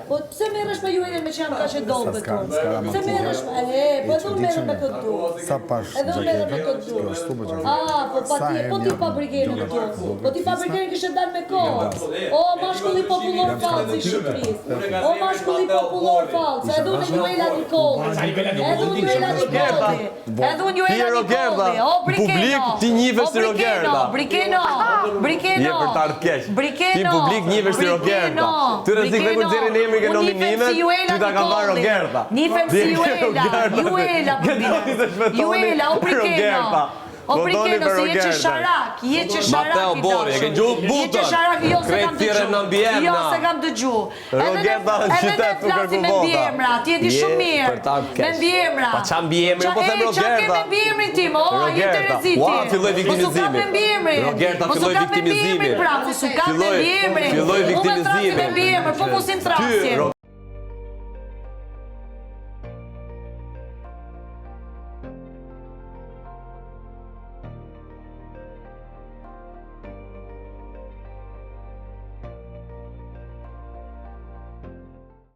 Po pse merresh me Juelën me që janë kaq e dobët tonë? Pse merresh me? Po do merrem me këtë du. Sa pash Edhe merrem me këtë du. Po patjetër, po ti fabrikerën këtu. Po ti fabrikerën kishe dalë me kohë. O mashkulli popullor fallci i Shqipërisë. O mashkulli popullor fallci. Edhe unë Juela Nikolli. Edhe unë Juela Nikolli. Edhe unë Juela Nikolli. O Publik ti njihesh si Rogerta. Brikeno. Je për të ardhur keq. Ti publik njihesh si Rogerta. Ty rrezik me kur nxjerrin emrin ke nominimet, ty ta ka marrë Rogerta. Nifem si Juela. Juela, o Brikeno. O Brikeno, si je që sharak, Mateo Bori, e ke gjuhë butën. Kretirën në mbjemna. Jo, se kam dëgju. Rogerta në qytet për kërku me mbjemra, ti e di shumë mirë. Me mbjemra. Pa qa mbjemri, po them Rogerta. Qa ke me mbjemri tim, o, je të reziti. Ua, filloj viktimizimi. Rogerta, filloj viktimizimi. Filloj viktimizimi. Filloj viktimizimi. Po mos im trasim.